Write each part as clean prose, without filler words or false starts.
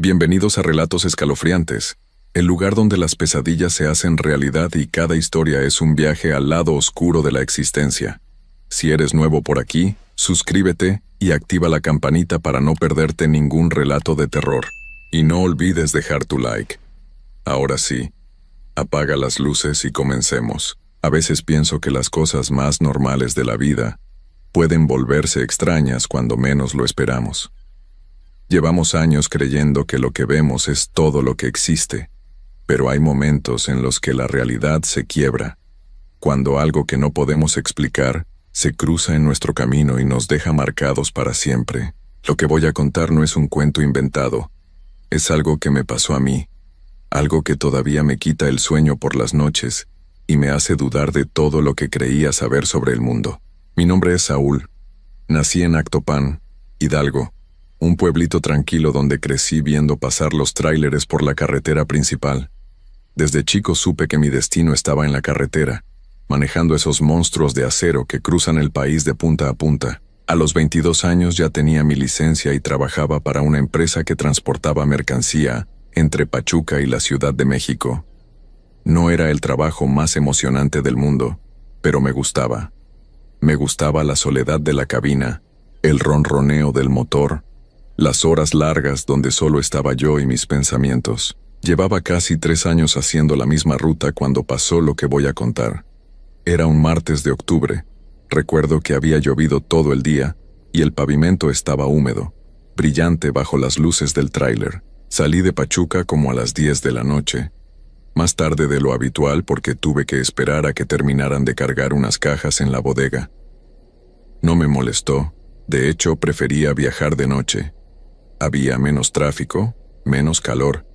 Bienvenidos a Relatos Escalofriantes, el lugar donde las pesadillas se hacen realidad y cada historia es un viaje al lado oscuro de la existencia. Si eres nuevo por aquí, suscríbete y activa la campanita para no perderte ningún relato de terror. Y no olvides dejar tu like. Ahora sí, apaga las luces y comencemos. A veces pienso que las cosas más normales de la vida pueden volverse extrañas cuando menos lo esperamos. Llevamos años creyendo que lo que vemos es todo lo que existe, pero hay momentos en los que la realidad se quiebra, cuando algo que no podemos explicar se cruza en nuestro camino y nos deja marcados para siempre. Lo que voy a contar no es un cuento inventado, es algo que me pasó a mí, algo que todavía me quita el sueño por las noches y me hace dudar de todo lo que creía saber sobre el mundo. Mi nombre es Saúl, nací en Actopan, Hidalgo, un pueblito tranquilo donde crecí viendo pasar los tráileres por la carretera principal. Desde chico supe que mi destino estaba en la carretera, manejando esos monstruos de acero que cruzan el país de punta a punta. A los 22 años ya tenía mi licencia y trabajaba para una empresa que transportaba mercancía entre Pachuca y la Ciudad de México. No era el trabajo más emocionante del mundo, pero me gustaba. Me gustaba la soledad de la cabina, el ronroneo del motor, las horas largas donde solo estaba yo y mis pensamientos. Llevaba casi 3 años haciendo la misma ruta cuando pasó lo que voy a contar. Era un martes de octubre. Recuerdo que había llovido todo el día y el pavimento estaba húmedo, brillante bajo las luces del tráiler. Salí de Pachuca como a las 10 de la noche. Más tarde de lo habitual porque tuve que esperar a que terminaran de cargar unas cajas en la bodega. No me molestó, de hecho prefería viajar de noche. Había menos tráfico, menos calor,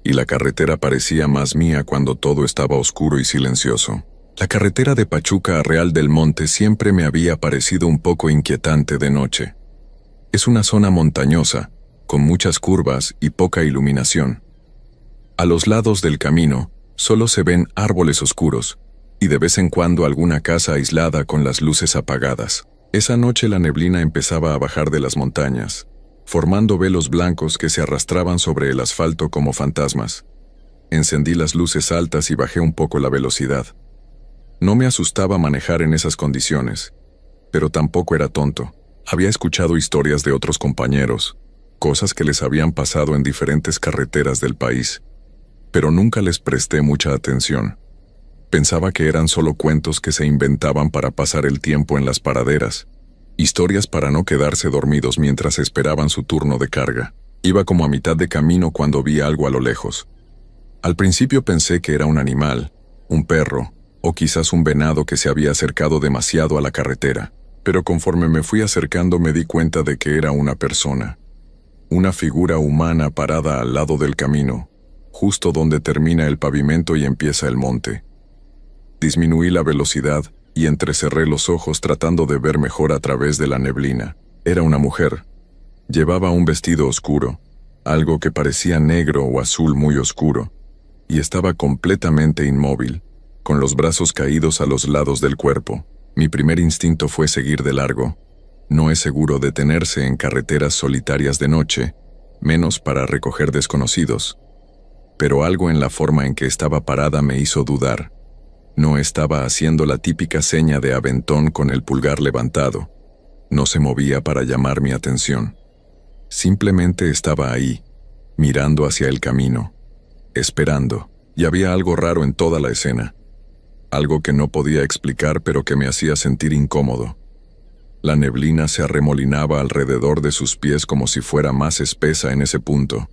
y la carretera parecía más mía cuando todo estaba oscuro y silencioso. La carretera de Pachuca a Real del Monte siempre me había parecido un poco inquietante de noche. Es una zona montañosa, con muchas curvas y poca iluminación. A los lados del camino solo se ven árboles oscuros, y de vez en cuando alguna casa aislada con las luces apagadas. Esa noche la neblina empezaba a bajar de las montañas, formando velos blancos que se arrastraban sobre el asfalto como fantasmas. Encendí las luces altas y bajé un poco la velocidad. No me asustaba manejar en esas condiciones, pero tampoco era tonto. Había escuchado historias de otros compañeros, cosas que les habían pasado en diferentes carreteras del país, pero nunca les presté mucha atención. Pensaba que eran solo cuentos que se inventaban para pasar el tiempo en las paraderas, historias para no quedarse dormidos mientras esperaban su turno de carga. Iba como a mitad de camino cuando vi algo a lo lejos. Al principio pensé que era un animal, un perro, o quizás un venado que se había acercado demasiado a la carretera, pero conforme me fui acercando me di cuenta de que era una persona. Una figura humana parada al lado del camino, justo donde termina el pavimento y empieza el monte. Disminuí la velocidad y entrecerré los ojos tratando de ver mejor a través de la neblina. Era una mujer. Llevaba un vestido oscuro, algo que parecía negro o azul muy oscuro, y estaba completamente inmóvil, con los brazos caídos a los lados del cuerpo. Mi primer instinto fue seguir de largo. No es seguro detenerse en carreteras solitarias de noche, menos para recoger desconocidos. Pero algo en la forma en que estaba parada me hizo dudar. No estaba haciendo la típica seña de aventón con el pulgar levantado. No se movía para llamar mi atención. Simplemente estaba ahí, mirando hacia el camino, esperando, y había algo raro en toda la escena. Algo que no podía explicar pero que me hacía sentir incómodo. La neblina se arremolinaba alrededor de sus pies como si fuera más espesa en ese punto,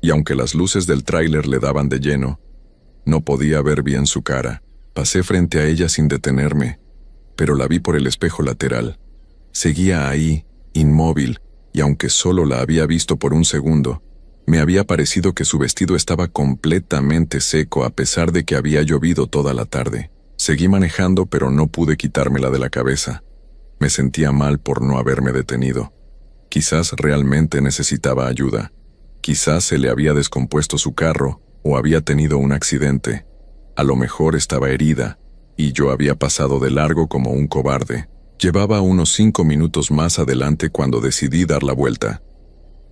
y aunque las luces del tráiler le daban de lleno, no podía ver bien su cara. Pasé frente a ella sin detenerme, pero la vi por el espejo lateral. Seguía ahí, inmóvil, y aunque solo la había visto por un segundo, me había parecido que su vestido estaba completamente seco a pesar de que había llovido toda la tarde. Seguí manejando, pero no pude quitármela de la cabeza. Me sentía mal por no haberme detenido. Quizás realmente necesitaba ayuda. Quizás se le había descompuesto su carro o había tenido un accidente. A lo mejor estaba herida, y yo había pasado de largo como un cobarde. Llevaba unos 5 minutos más adelante cuando decidí dar la vuelta.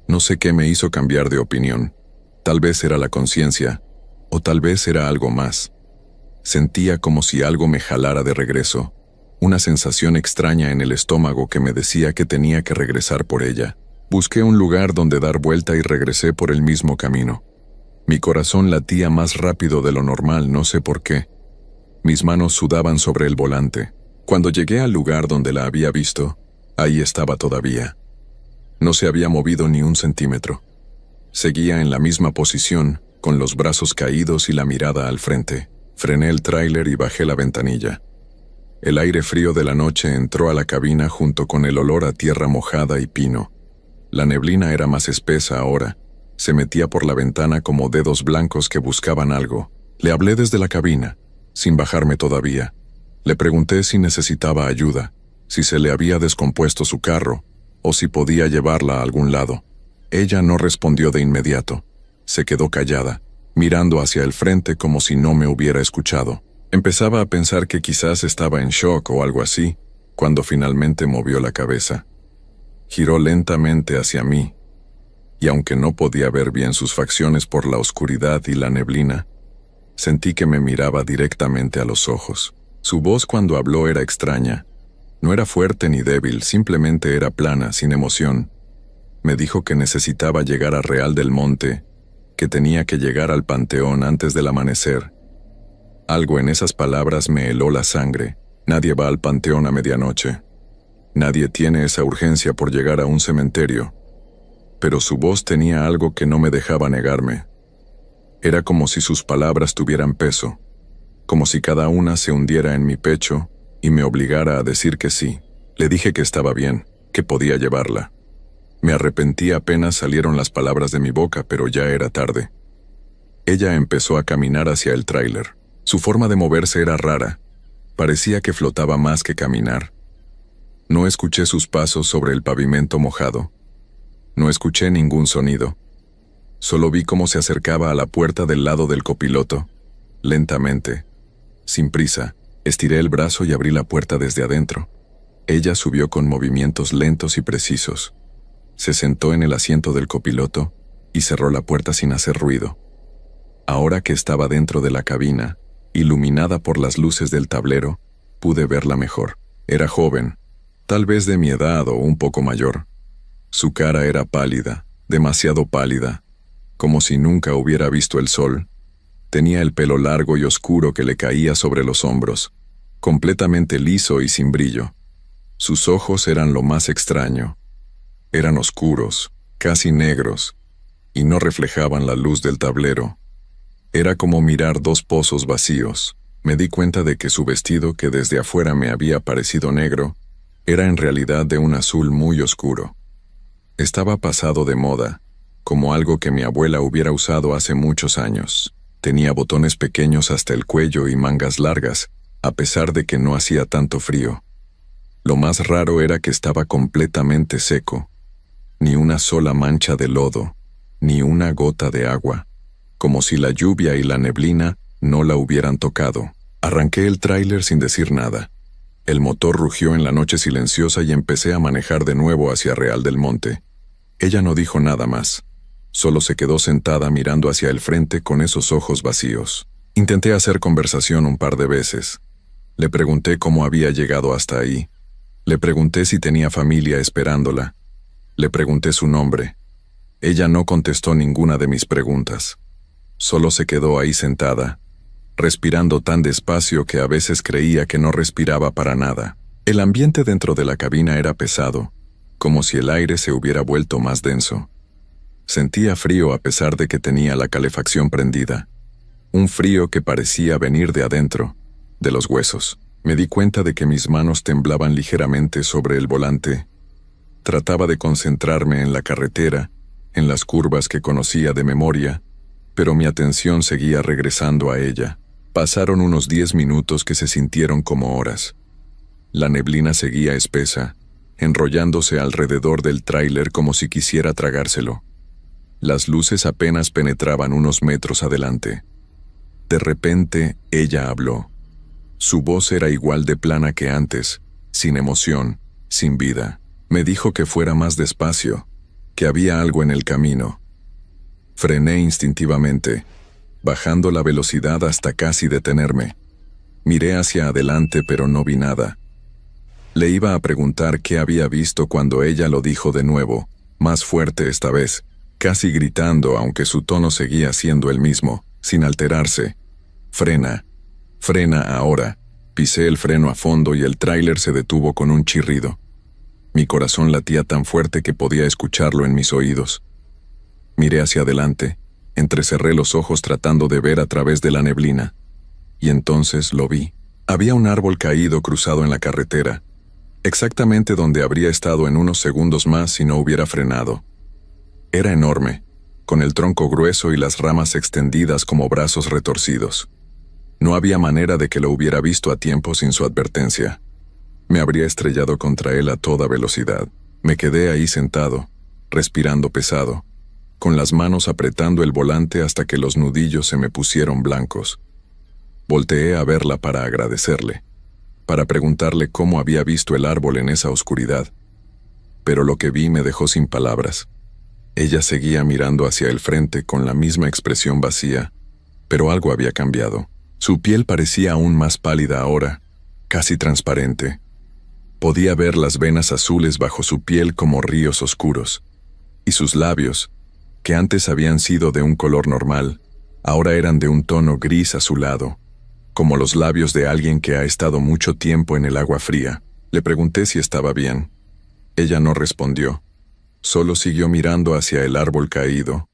No sé qué me hizo cambiar de opinión. Tal vez era la conciencia, o tal vez era algo más. Sentía como si algo me jalara de regreso, una sensación extraña en el estómago que me decía que tenía que regresar por ella. Busqué un lugar donde dar vuelta y regresé por el mismo camino. Mi corazón latía más rápido de lo normal, no sé por qué. Mis manos sudaban sobre el volante. Cuando llegué al lugar donde la había visto, ahí estaba todavía. No se había movido ni un centímetro. Seguía en la misma posición, con los brazos caídos y la mirada al frente. Frené el tráiler y bajé la ventanilla. El aire frío de la noche entró a la cabina junto con el olor a tierra mojada y pino. La neblina era más espesa ahora. Se metía por la ventana como dedos blancos que buscaban algo. Le hablé desde la cabina, sin bajarme todavía. Le pregunté si necesitaba ayuda, si se le había descompuesto su carro, o si podía llevarla a algún lado. Ella no respondió de inmediato. Se quedó callada, mirando hacia el frente como si no me hubiera escuchado. Empezaba a pensar que quizás estaba en shock o algo así, cuando finalmente movió la cabeza. Giró lentamente hacia mí, y aunque no podía ver bien sus facciones por la oscuridad y la neblina, sentí que me miraba directamente a los ojos. Su voz cuando habló era extraña. No era fuerte ni débil, simplemente era plana, sin emoción. Me dijo que necesitaba llegar a Real del Monte, que tenía que llegar al panteón antes del amanecer. Algo en esas palabras me heló la sangre. Nadie va al panteón a medianoche. Nadie tiene esa urgencia por llegar a un cementerio. Pero su voz tenía algo que no me dejaba negarme. Era como si sus palabras tuvieran peso, como si cada una se hundiera en mi pecho y me obligara a decir que sí. Le dije que estaba bien, que podía llevarla. Me arrepentí apenas salieron las palabras de mi boca, pero ya era tarde. Ella empezó a caminar hacia el tráiler. Su forma de moverse era rara. Parecía que flotaba más que caminar. No escuché sus pasos sobre el pavimento mojado. No escuché ningún sonido. Solo vi cómo se acercaba a la puerta del lado del copiloto. Lentamente, sin prisa, estiré el brazo y abrí la puerta desde adentro. Ella subió con movimientos lentos y precisos. Se sentó en el asiento del copiloto y cerró la puerta sin hacer ruido. Ahora que estaba dentro de la cabina, iluminada por las luces del tablero, pude verla mejor. Era joven, tal vez de mi edad o un poco mayor. Su cara era pálida, demasiado pálida, como si nunca hubiera visto el sol. Tenía el pelo largo y oscuro que le caía sobre los hombros, completamente liso y sin brillo. Sus ojos eran lo más extraño. Eran oscuros, casi negros, y no reflejaban la luz del tablero. Era como mirar dos pozos vacíos. Me di cuenta de que su vestido, que desde afuera me había parecido negro, era en realidad de un azul muy oscuro. Estaba pasado de moda, como algo que mi abuela hubiera usado hace muchos años. Tenía botones pequeños hasta el cuello y mangas largas, a pesar de que no hacía tanto frío. Lo más raro era que estaba completamente seco. Ni una sola mancha de lodo, ni una gota de agua, como si la lluvia y la neblina no la hubieran tocado. Arranqué el tráiler sin decir nada. El motor rugió en la noche silenciosa y empecé a manejar de nuevo hacia Real del Monte. Ella no dijo nada más. Solo se quedó sentada mirando hacia el frente con esos ojos vacíos. Intenté hacer conversación un par de veces. Le pregunté cómo había llegado hasta ahí. Le pregunté si tenía familia esperándola. Le pregunté su nombre. Ella no contestó ninguna de mis preguntas. Solo se quedó ahí sentada, respirando tan despacio que a veces creía que no respiraba para nada. El ambiente dentro de la cabina era pesado, como si el aire se hubiera vuelto más denso. Sentía frío a pesar de que tenía la calefacción prendida. Un frío que parecía venir de adentro, de los huesos. Me di cuenta de que mis manos temblaban ligeramente sobre el volante. Trataba de concentrarme en la carretera, en las curvas que conocía de memoria, pero mi atención seguía regresando a ella. Pasaron unos 10 minutos que se sintieron como horas. La neblina seguía espesa, enrollándose alrededor del tráiler como si quisiera tragárselo. Las luces apenas penetraban unos metros adelante. De repente, ella habló. Su voz era igual de plana que antes, sin emoción, sin vida. Me dijo que fuera más despacio, que había algo en el camino. Frené instintivamente, bajando la velocidad hasta casi detenerme. Miré hacia adelante pero no vi nada. Le iba a preguntar qué había visto cuando ella lo dijo de nuevo, más fuerte esta vez, casi gritando aunque su tono seguía siendo el mismo, sin alterarse. Frena. Frena ahora. Pisé el freno a fondo y el tráiler se detuvo con un chirrido. Mi corazón latía tan fuerte que podía escucharlo en mis oídos. Miré hacia adelante, entrecerré los ojos tratando de ver a través de la neblina. Y entonces lo vi. Había un árbol caído cruzado en la carretera, exactamente donde habría estado en unos segundos más si no hubiera frenado. Era enorme, con el tronco grueso y las ramas extendidas como brazos retorcidos. No había manera de que lo hubiera visto a tiempo sin su advertencia. Me habría estrellado contra él a toda velocidad. Me quedé ahí sentado, respirando pesado, con las manos apretando el volante hasta que los nudillos se me pusieron blancos. Volteé a verla para agradecerle, para preguntarle cómo había visto el árbol en esa oscuridad. Pero lo que vi me dejó sin palabras. Ella seguía mirando hacia el frente con la misma expresión vacía, pero algo había cambiado. Su piel parecía aún más pálida ahora, casi transparente. Podía ver las venas azules bajo su piel como ríos oscuros, y sus labios, que antes habían sido de un color normal, ahora eran de un tono gris azulado, como los labios de alguien que ha estado mucho tiempo en el agua fría. Le pregunté si estaba bien. Ella no respondió, solo siguió mirando hacia el árbol caído.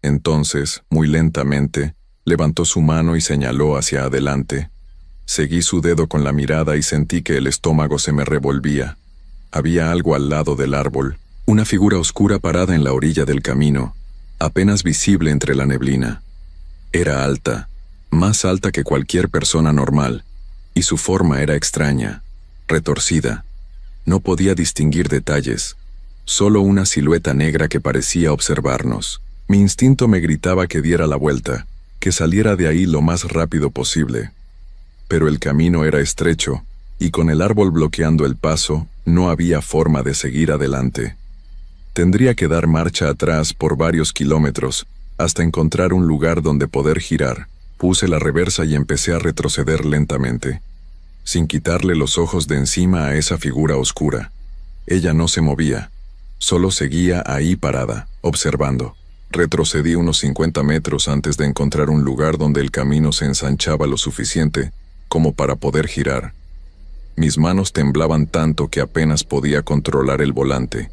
Entonces, muy lentamente, levantó su mano y señaló hacia adelante. Seguí su dedo con la mirada y sentí que el estómago se me revolvía. Había algo al lado del árbol, una figura oscura parada en la orilla del camino, apenas visible entre la neblina. Era alta, más alta que cualquier persona normal, y su forma era extraña, retorcida. No podía distinguir detalles, solo una silueta negra que parecía observarnos. Mi instinto me gritaba que diera la vuelta, que saliera de ahí lo más rápido posible. Pero el camino era estrecho, y con el árbol bloqueando el paso, no había forma de seguir adelante. Tendría que dar marcha atrás por varios kilómetros, hasta encontrar un lugar donde poder girar. Puse la reversa y empecé a retroceder lentamente, sin quitarle los ojos de encima a esa figura oscura. Ella no se movía, solo seguía ahí parada, observando. Retrocedí unos 50 metros antes de encontrar un lugar donde el camino se ensanchaba lo suficiente como para poder girar. Mis manos temblaban tanto que apenas podía controlar el volante.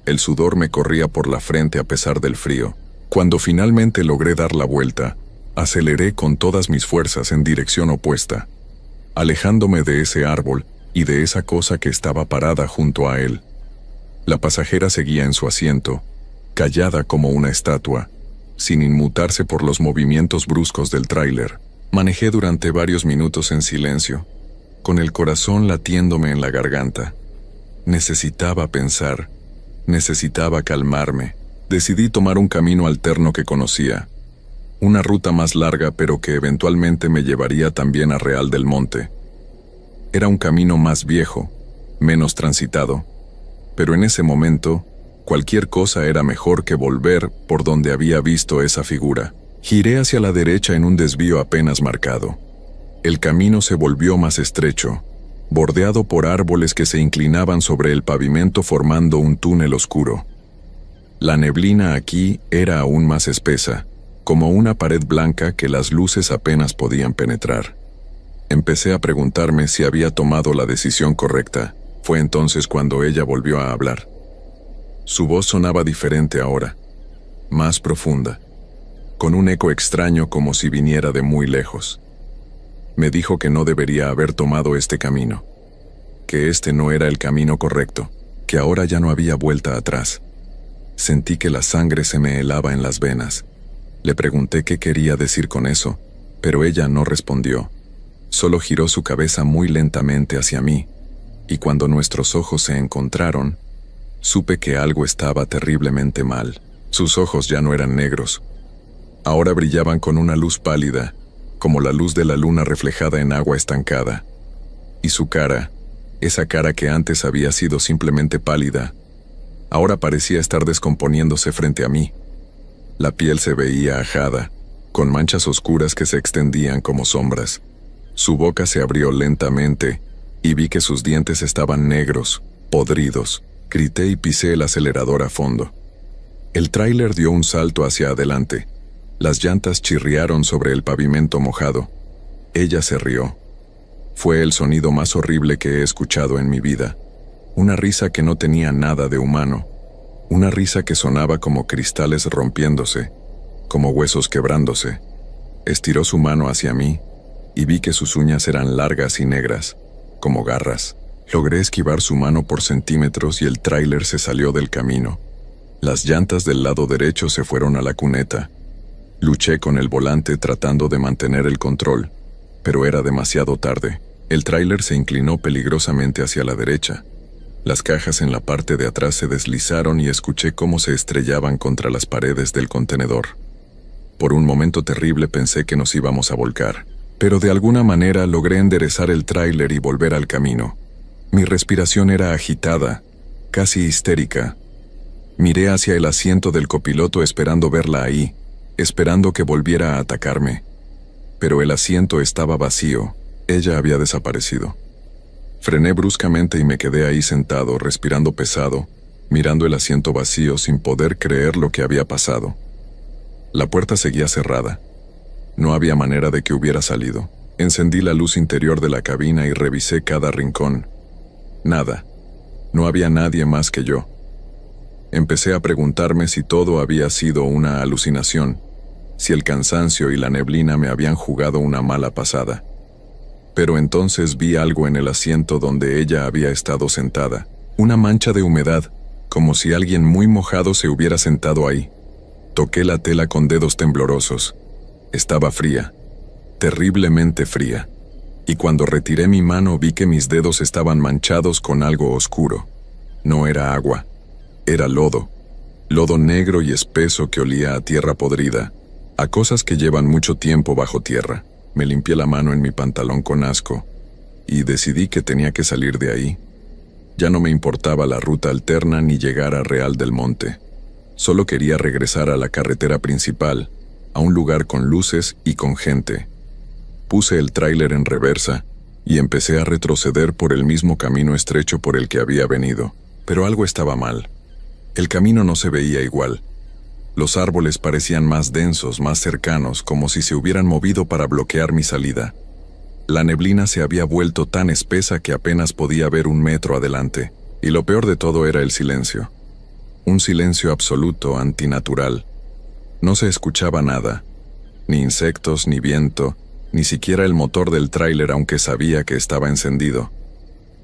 El sudor me corría por la frente a pesar del frío. Cuando finalmente logré dar la vuelta, aceleré con todas mis fuerzas en dirección opuesta, alejándome de ese árbol y de esa cosa que estaba parada junto a él. La pasajera seguía en su asiento, callada como una estatua, sin inmutarse por los movimientos bruscos del tráiler. Manejé durante varios minutos en silencio, con el corazón latiéndome en la garganta. Necesitaba pensar, necesitaba calmarme. Decidí tomar un camino alterno que conocía, una ruta más larga pero que eventualmente me llevaría también a Real del Monte. Era un camino más viejo, menos transitado, pero en ese momento, cualquier cosa era mejor que volver por donde había visto esa figura. Giré hacia la derecha en un desvío apenas marcado. El camino se volvió más estrecho, bordeado por árboles que se inclinaban sobre el pavimento formando un túnel oscuro. La neblina aquí era aún más espesa, como una pared blanca que las luces apenas podían penetrar. Empecé a preguntarme si había tomado la decisión correcta. Fue entonces cuando ella volvió a hablar. Su voz sonaba diferente ahora, más profunda, con un eco extraño como si viniera de muy lejos. Me dijo que no debería haber tomado este camino, que este no era el camino correcto, que ahora ya no había vuelta atrás. Sentí que la sangre se me helaba en las venas. Le pregunté qué quería decir con eso, pero ella no respondió. Solo giró su cabeza muy lentamente hacia mí, y cuando nuestros ojos se encontraron, supe que algo estaba terriblemente mal. Sus ojos ya no eran negros. Ahora brillaban con una luz pálida, como la luz de la luna reflejada en agua estancada. Y su cara, esa cara que antes había sido simplemente pálida, Ahora parecía estar descomponiéndose frente a mí. La piel se veía ajada, con manchas oscuras que se extendían como sombras. Su boca se abrió lentamente y vi que sus dientes estaban negros, podridos. Grité y pisé el acelerador a fondo. El tráiler dio un salto hacia adelante. Las llantas chirriaron sobre el pavimento mojado. Ella se rió. Fue el sonido más horrible que he escuchado en mi vida. Una risa que no tenía nada de humano. Una risa que sonaba como cristales rompiéndose, como huesos quebrándose. Estiró su mano hacia mí y vi que sus uñas eran largas y negras, como garras. Logré esquivar su mano por centímetros y el tráiler se salió del camino. Las llantas del lado derecho se fueron a la cuneta. Luché con el volante tratando de mantener el control, pero era demasiado tarde. El tráiler se inclinó peligrosamente hacia la derecha. Las cajas en la parte de atrás se deslizaron y escuché cómo se estrellaban contra las paredes del contenedor. Por un momento terrible pensé que nos íbamos a volcar, pero de alguna manera logré enderezar el tráiler y volver al camino. Mi respiración era agitada, casi histérica. Miré hacia el asiento del copiloto esperando verla ahí, esperando que volviera a atacarme. Pero el asiento estaba vacío, ella había desaparecido. Frené bruscamente y me quedé ahí sentado, respirando pesado, mirando el asiento vacío sin poder creer lo que había pasado. La puerta seguía cerrada. No había manera de que hubiera salido. Encendí la luz interior de la cabina y revisé cada rincón. Nada. No había nadie más que yo. Empecé a preguntarme si todo había sido una alucinación, si el cansancio y la neblina me habían jugado una mala pasada. Pero entonces vi algo en el asiento donde ella había estado sentada, una mancha de humedad, como si alguien muy mojado se hubiera sentado ahí. Toqué la tela con dedos temblorosos. Estaba fría, terriblemente fría, y cuando retiré mi mano vi que mis dedos estaban manchados con algo oscuro. No era agua, era lodo negro y espeso que olía a tierra podrida, a cosas que llevan mucho tiempo bajo tierra. Me limpié la mano en mi pantalón con asco, y decidí que tenía que salir de ahí. Ya no me importaba la ruta alterna ni llegar a Real del Monte. Solo quería regresar a la carretera principal, a un lugar con luces y con gente. Puse el tráiler en reversa y empecé a retroceder por el mismo camino estrecho por el que había venido. Pero algo estaba mal. El camino no se veía igual. Los árboles parecían más densos, más cercanos, como si se hubieran movido para bloquear mi salida. La neblina se había vuelto tan espesa que apenas podía ver 1 metro adelante. Y lo peor de todo era el silencio. Un silencio absoluto, antinatural. No se escuchaba nada. Ni insectos, ni viento, ni siquiera el motor del tráiler, aunque sabía que estaba encendido.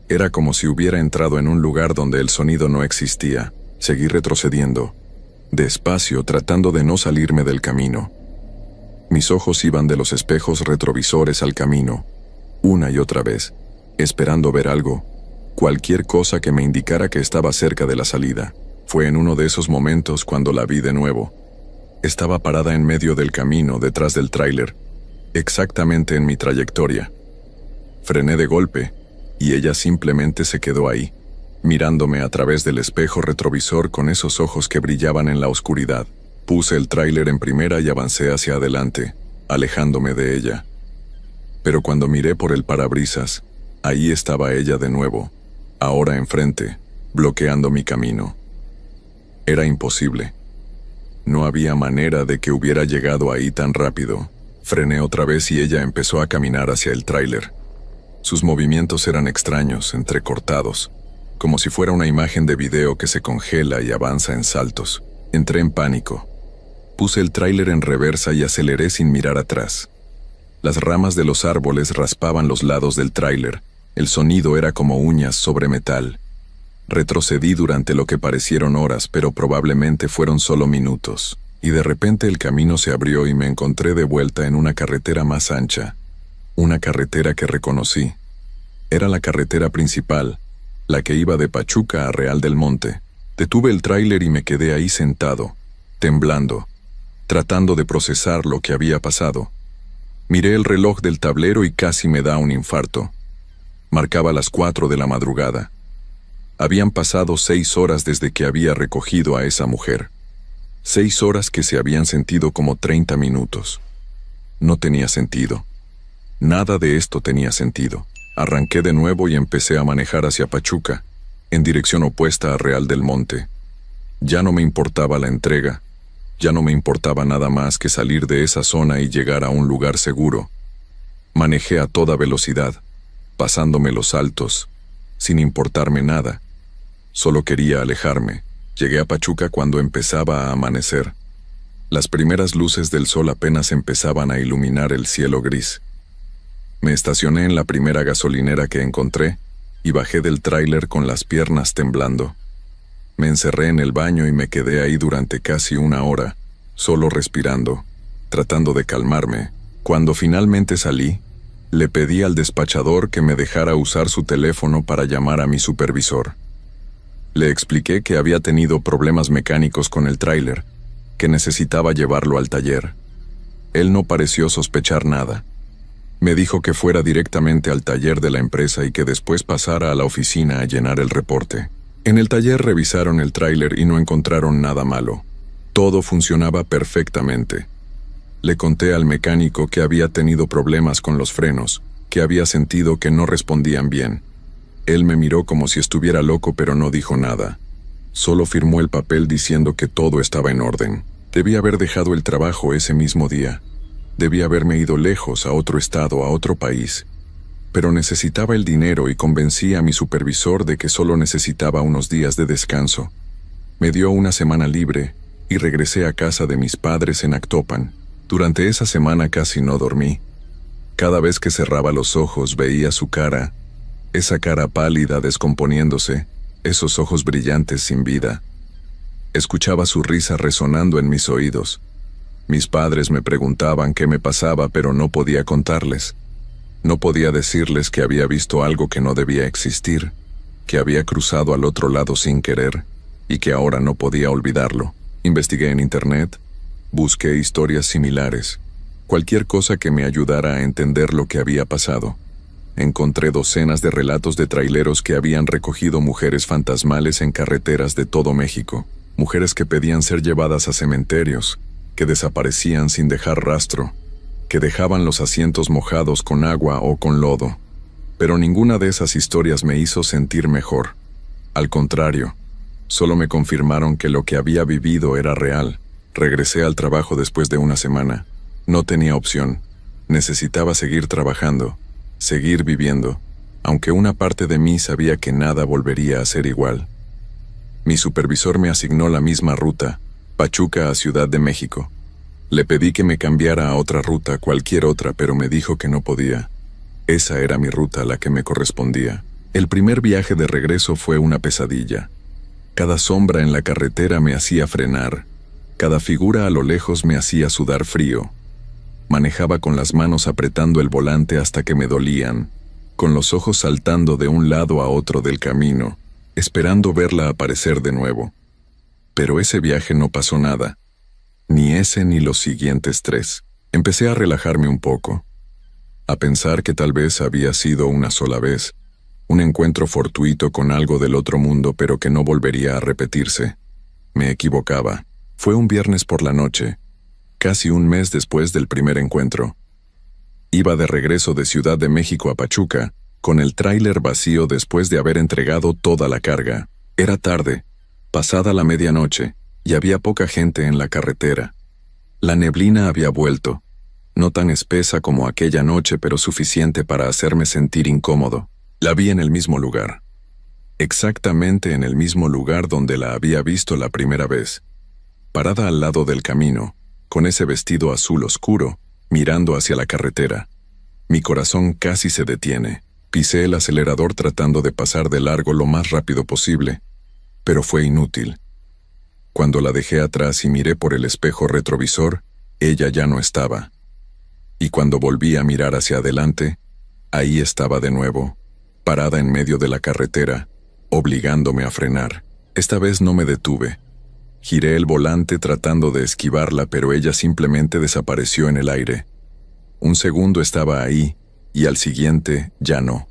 Era como si hubiera entrado en un lugar donde el sonido no existía. Seguí retrocediendo, despacio, tratando de no salirme del camino. Mis ojos iban de los espejos retrovisores al camino, una y otra vez, esperando ver algo, cualquier cosa que me indicara que estaba cerca de la salida. Fue en uno de esos momentos cuando la vi de nuevo. Estaba parada en medio del camino, detrás del tráiler, exactamente en mi trayectoria. Frené de golpe, y ella simplemente se quedó ahí, mirándome a través del espejo retrovisor con esos ojos que brillaban en la oscuridad. Puse el tráiler en primera y avancé hacia adelante, alejándome de ella. Pero cuando miré por el parabrisas, ahí estaba ella de nuevo, ahora enfrente, bloqueando mi camino. Era imposible. No había manera de que hubiera llegado ahí tan rápido. Frené otra vez y ella empezó a caminar hacia el tráiler. Sus movimientos eran extraños, entrecortados, como si fuera una imagen de video que se congela y avanza en saltos. Entré en pánico. Puse el tráiler en reversa y aceleré sin mirar atrás. Las ramas de los árboles raspaban los lados del tráiler. El sonido era como uñas sobre metal. Retrocedí durante lo que parecieron horas, pero probablemente fueron solo minutos. Y de repente el camino se abrió y me encontré de vuelta en una carretera más ancha. Una carretera que reconocí. Era la carretera principal, la que iba de Pachuca a Real del Monte. Detuve el tráiler y me quedé ahí sentado, temblando, tratando de procesar lo que había pasado. Miré el reloj del tablero y casi me da un infarto. Marcaba las 4 de la madrugada. Habían pasado 6 horas desde que había recogido a esa mujer. 6 horas que se habían sentido como 30 minutos. No tenía sentido. Nada de esto tenía sentido. Arranqué de nuevo y empecé a manejar hacia Pachuca, en dirección opuesta a Real del Monte. Ya no me importaba la entrega. Ya no me importaba nada más que salir de esa zona y llegar a un lugar seguro. Manejé a toda velocidad, pasándome los altos, sin importarme nada. Solo quería alejarme. Llegué a Pachuca cuando empezaba a amanecer. Las primeras luces del sol apenas empezaban a iluminar el cielo gris. Me estacioné en la primera gasolinera que encontré y bajé del tráiler con las piernas temblando. Me encerré en el baño y me quedé ahí durante casi 1 hora, solo respirando, tratando de calmarme. Cuando finalmente salí, le pedí al despachador que me dejara usar su teléfono para llamar a mi supervisor. Le expliqué que había tenido problemas mecánicos con el tráiler, que necesitaba llevarlo al taller. Él no pareció sospechar nada. Me dijo que fuera directamente al taller de la empresa y que después pasara a la oficina a llenar el reporte. En el taller revisaron el tráiler y no encontraron nada malo. Todo funcionaba perfectamente. Le conté al mecánico que había tenido problemas con los frenos, que había sentido que no respondían bien. Él me miró como si estuviera loco, pero no dijo nada. Solo firmó el papel diciendo que todo estaba en orden. Debía haber dejado el trabajo ese mismo día. Debía haberme ido lejos, a otro estado, a otro país. Pero necesitaba el dinero y convencí a mi supervisor de que solo necesitaba unos días de descanso. Me dio 1 semana libre y regresé a casa de mis padres en Actopan. Durante esa semana casi no dormí. Cada vez que cerraba los ojos veía su cara, esa cara pálida descomponiéndose, esos ojos brillantes sin vida. Escuchaba su risa resonando en mis oídos. Mis padres me preguntaban qué me pasaba, pero no podía contarles. No podía decirles que había visto algo que no debía existir, que había cruzado al otro lado sin querer, y que ahora no podía olvidarlo. Investigué en internet, busqué historias similares, cualquier cosa que me ayudara a entender lo que había pasado. Encontré docenas de relatos de traileros que habían recogido mujeres fantasmales en carreteras de todo México, mujeres que pedían ser llevadas a cementerios, que desaparecían sin dejar rastro, que dejaban los asientos mojados con agua o con lodo. Pero ninguna de esas historias me hizo sentir mejor. Al contrario, solo me confirmaron que lo que había vivido era real. Regresé al trabajo después de 1 semana. No tenía opción. Necesitaba seguir trabajando, seguir viviendo, aunque una parte de mí sabía que nada volvería a ser igual. Mi supervisor me asignó la misma ruta, Pachuca a Ciudad de México. Le pedí que me cambiara a otra ruta, cualquier otra, pero me dijo que no podía. Esa era mi ruta, la que me correspondía. El primer viaje de regreso fue una pesadilla. Cada sombra en la carretera me hacía frenar. Cada figura a lo lejos me hacía sudar frío. Manejaba con las manos apretando el volante hasta que me dolían, con los ojos saltando de un lado a otro del camino, esperando verla aparecer de nuevo. Pero ese viaje no pasó nada. Ni ese ni los siguientes 3. Empecé a relajarme un poco, a pensar que tal vez había sido una sola vez, un encuentro fortuito con algo del otro mundo, pero que no volvería a repetirse. Me equivocaba. Fue un viernes por la noche, casi un mes después del primer encuentro. Iba de regreso de Ciudad de México a Pachuca, con el tráiler vacío después de haber entregado toda la carga. Era tarde, pasada la medianoche, y había poca gente en la carretera. La neblina había vuelto, no tan espesa como aquella noche, pero suficiente para hacerme sentir incómodo. La vi en el mismo lugar. Exactamente en el mismo lugar donde la había visto la primera vez. Parada al lado del camino, con ese vestido azul oscuro, mirando hacia la carretera. Mi corazón casi se detiene. Pisé el acelerador tratando de pasar de largo lo más rápido posible, pero fue inútil. Cuando la dejé atrás y miré por el espejo retrovisor, ella ya no estaba. Y cuando volví a mirar hacia adelante, ahí estaba de nuevo, parada en medio de la carretera, obligándome a frenar. Esta vez no me detuve. Giré el volante tratando de esquivarla, pero ella simplemente desapareció en el aire. Un segundo estaba ahí, y al siguiente ya no.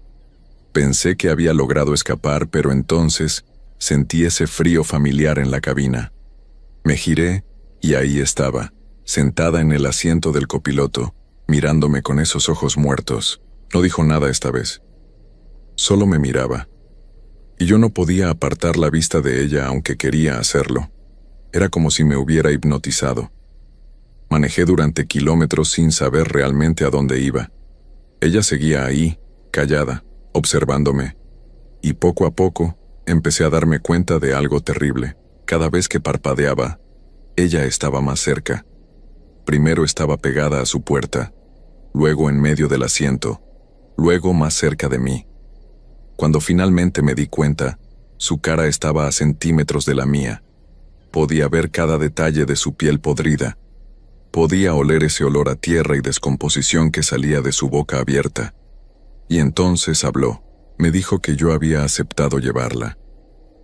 Pensé que había logrado escapar, pero entonces sentí ese frío familiar en la cabina. Me giré y ahí estaba, sentada en el asiento del copiloto, mirándome con esos ojos muertos. No dijo nada esta vez. Solo me miraba. Y yo no podía apartar la vista de ella aunque quería hacerlo. Era como si me hubiera hipnotizado. Manejé durante kilómetros sin saber realmente a dónde iba. Ella seguía ahí, callada, observándome. Y poco a poco, empecé a darme cuenta de algo terrible. Cada vez que parpadeaba, ella estaba más cerca. Primero estaba pegada a su puerta, luego en medio del asiento, luego más cerca de mí. Cuando finalmente me di cuenta, su cara estaba a centímetros de la mía. Podía ver cada detalle de su piel podrida. Podía oler ese olor a tierra y descomposición que salía de su boca abierta. Y entonces habló. Me dijo que yo había aceptado llevarla,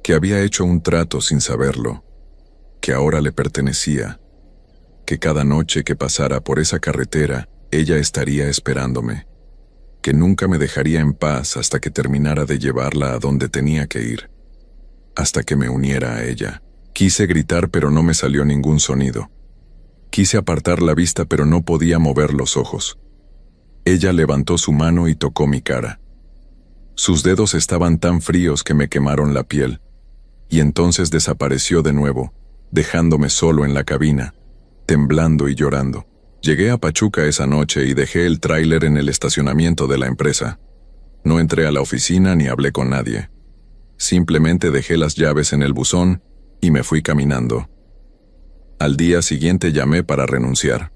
que había hecho un trato sin saberlo, que ahora le pertenecía, que cada noche que pasara por esa carretera, ella estaría esperándome, que nunca me dejaría en paz hasta que terminara de llevarla a donde tenía que ir, hasta que me uniera a ella. Quise gritar, pero no me salió ningún sonido. Quise apartar la vista, pero no podía mover los ojos. Ella levantó su mano y tocó mi cara. Sus dedos estaban tan fríos que me quemaron la piel, y entonces desapareció de nuevo, dejándome solo en la cabina, temblando y llorando. Llegué a Pachuca esa noche y dejé el tráiler en el estacionamiento de la empresa. No entré a la oficina ni hablé con nadie. Simplemente dejé las llaves en el buzón y me fui caminando. Al día siguiente llamé para renunciar.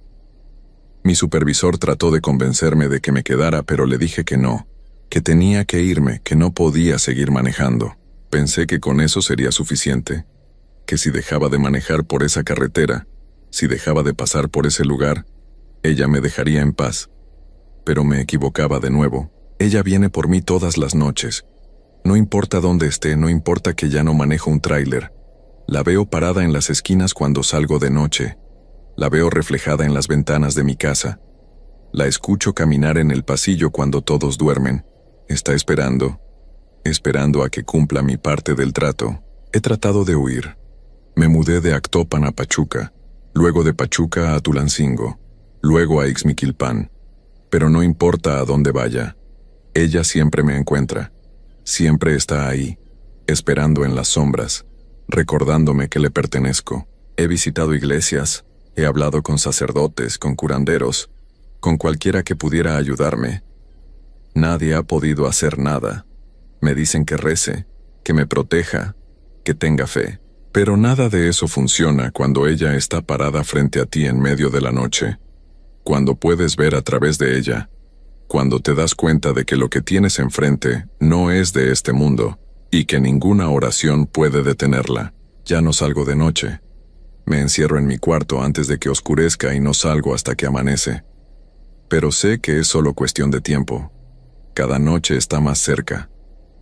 Mi supervisor trató de convencerme de que me quedara, pero le dije que no, que tenía que irme, que no podía seguir manejando. Pensé que con eso sería suficiente, que si dejaba de manejar por esa carretera, si dejaba de pasar por ese lugar, ella me dejaría en paz. Pero me equivocaba de nuevo. Ella viene por mí todas las noches. No importa dónde esté, no importa que ya no manejo un tráiler. La veo parada en las esquinas cuando salgo de noche. La veo reflejada en las ventanas de mi casa. La escucho caminar en el pasillo cuando todos duermen. Está esperando a que cumpla mi parte del trato. He tratado de huir. Me mudé de Actopan a Pachuca, luego de Pachuca a Tulancingo, luego a Ixmiquilpan. Pero no importa a dónde vaya, ella siempre me encuentra. Siempre está ahí, esperando en las sombras, recordándome que le pertenezco. He visitado iglesias, he hablado con sacerdotes, con curanderos, con cualquiera que pudiera ayudarme. Nadie ha podido hacer nada. Me dicen que rece, que me proteja, que tenga fe. Pero nada de eso funciona cuando ella está parada frente a ti en medio de la noche. Cuando puedes ver a través de ella. Cuando te das cuenta de que lo que tienes enfrente no es de este mundo, y que ninguna oración puede detenerla. Ya no salgo de noche. Me encierro en mi cuarto antes de que oscurezca y no salgo hasta que amanece. Pero sé que es solo cuestión de tiempo. Cada noche está más cerca.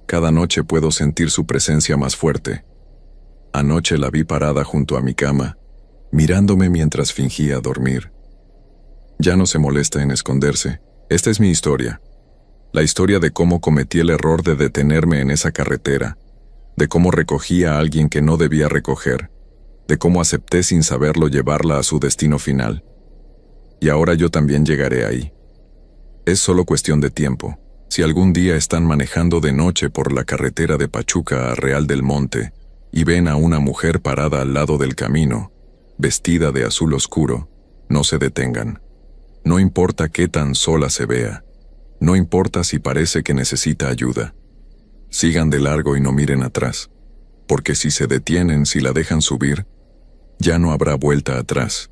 Cada noche puedo sentir su presencia más fuerte. Anoche la vi parada junto a mi cama, mirándome mientras fingía dormir. Ya no se molesta en esconderse. Esta es mi historia. La historia de cómo cometí el error de detenerme en esa carretera, de cómo recogí a alguien que no debía recoger, de cómo acepté sin saberlo llevarla a su destino final. Y ahora yo también llegaré ahí. Es solo cuestión de tiempo. Si algún día están manejando de noche por la carretera de Pachuca a Real del Monte y ven a una mujer parada al lado del camino, vestida de azul oscuro, no se detengan. No importa qué tan sola se vea. No importa si parece que necesita ayuda. Sigan de largo y no miren atrás. Porque si se detienen, si la dejan subir, ya no habrá vuelta atrás.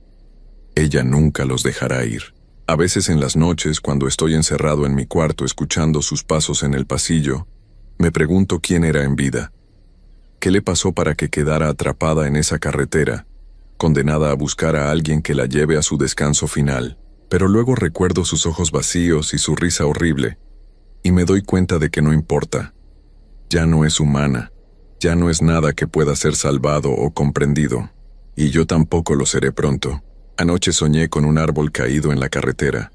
Ella nunca los dejará ir. A veces en las noches, cuando estoy encerrado en mi cuarto escuchando sus pasos en el pasillo, me pregunto quién era en vida. ¿Qué le pasó para que quedara atrapada en esa carretera, condenada a buscar a alguien que la lleve a su descanso final? Pero luego recuerdo sus ojos vacíos y su risa horrible, y me doy cuenta de que no importa. Ya no es humana, ya no es nada que pueda ser salvado o comprendido, y yo tampoco lo seré pronto. Anoche soñé con un árbol caído en la carretera,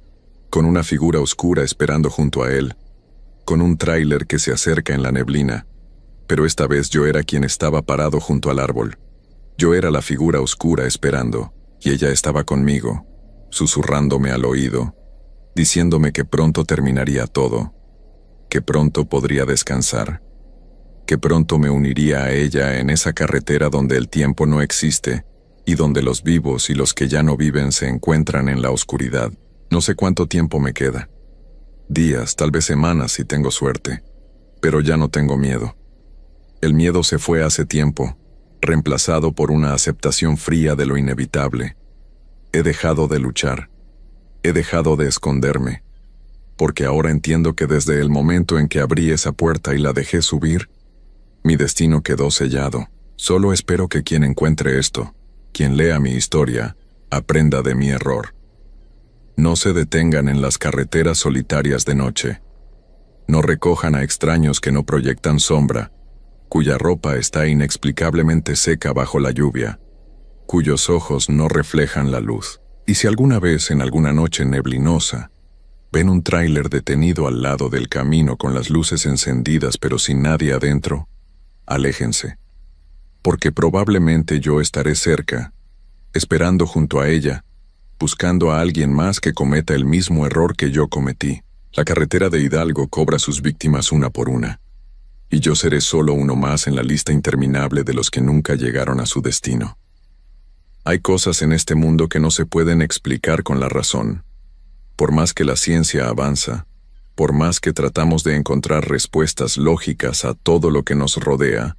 con una figura oscura esperando junto a él, con un tráiler que se acerca en la neblina. Pero esta vez yo era quien estaba parado junto al árbol. Yo era la figura oscura esperando, y ella estaba conmigo, susurrándome al oído, diciéndome que pronto terminaría todo, que pronto podría descansar, que pronto me uniría a ella en esa carretera donde el tiempo no existe y donde los vivos y los que ya no viven se encuentran en la oscuridad. No sé cuánto tiempo me queda. Días, tal vez semanas si tengo suerte, pero ya no tengo miedo. El miedo se fue hace tiempo, reemplazado por una aceptación fría de lo inevitable. He dejado de luchar. He dejado de esconderme, porque ahora entiendo que desde el momento en que abrí esa puerta y la dejé subir, mi destino quedó sellado. Solo espero que quien encuentre esto, quien lea mi historia, aprenda de mi error. No se detengan en las carreteras solitarias de noche. No recojan a extraños que no proyectan sombra, cuya ropa está inexplicablemente seca bajo la lluvia, cuyos ojos no reflejan la luz. Y si alguna vez en alguna noche neblinosa ven un tráiler detenido al lado del camino con las luces encendidas pero sin nadie adentro, aléjense, porque probablemente yo estaré cerca, esperando junto a ella, buscando a alguien más que cometa el mismo error que yo cometí. La carretera de Hidalgo cobra sus víctimas una por una, y yo seré solo uno más en la lista interminable de los que nunca llegaron a su destino. Hay cosas en este mundo que no se pueden explicar con la razón. Por más que la ciencia avanza, por más que tratamos de encontrar respuestas lógicas a todo lo que nos rodea,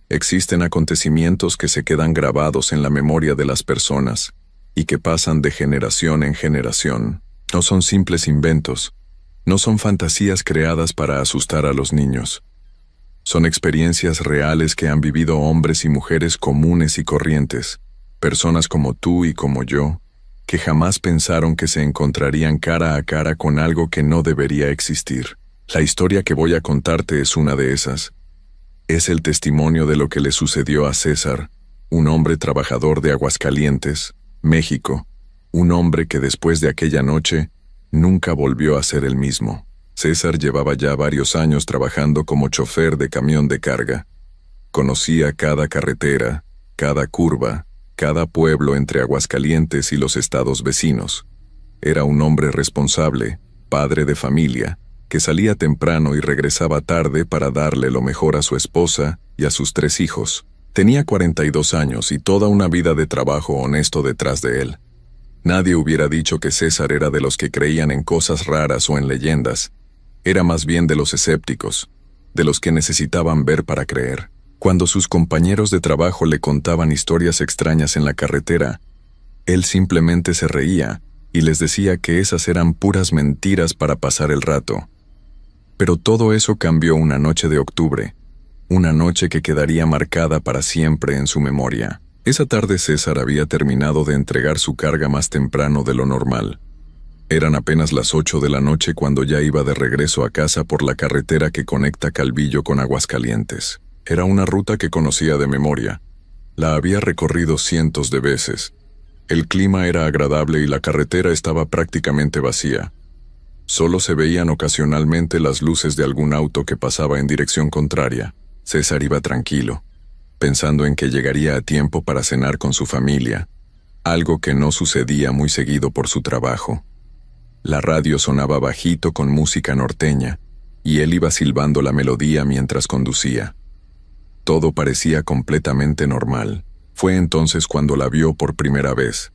existen acontecimientos que se quedan grabados en la memoria de las personas y que pasan de generación en generación. No son simples inventos, no son fantasías creadas para asustar a los niños. Son experiencias reales que han vivido hombres y mujeres comunes y corrientes, personas como tú y como yo, que jamás pensaron que se encontrarían cara a cara con algo que no debería existir. La historia que voy a contarte es una de esas. Es el testimonio de lo que le sucedió a César, un hombre trabajador de Aguascalientes, México, un hombre que después de aquella noche nunca volvió a ser el mismo. César llevaba ya varios años trabajando como chofer de camión de carga. Conocía cada carretera, cada curva, cada pueblo entre Aguascalientes y los estados vecinos. Era un hombre responsable, padre de familia, que salía temprano y regresaba tarde para darle lo mejor a su esposa y a sus 3 hijos. Tenía 42 años y toda una vida de trabajo honesto detrás de él. Nadie hubiera dicho que César era de los que creían en cosas raras o en leyendas. Era más bien de los escépticos, de los que necesitaban ver para creer. Cuando sus compañeros de trabajo le contaban historias extrañas en la carretera, él simplemente se reía y les decía que esas eran puras mentiras para pasar el rato. Pero todo eso cambió una noche de octubre, una noche que quedaría marcada para siempre en su memoria. Esa tarde César había terminado de entregar su carga más temprano de lo normal. Eran apenas las 8 de la noche cuando ya iba de regreso a casa por la carretera que conecta Calvillo con Aguascalientes. Era una ruta que conocía de memoria. La había recorrido cientos de veces. El clima era agradable y la carretera estaba prácticamente vacía. Solo se veían ocasionalmente las luces de algún auto que pasaba en dirección contraria. César iba tranquilo, pensando en que llegaría a tiempo para cenar con su familia, algo que no sucedía muy seguido por su trabajo. La radio sonaba bajito con música norteña, y él iba silbando la melodía mientras conducía. Todo parecía completamente normal. Fue entonces cuando la vio por primera vez.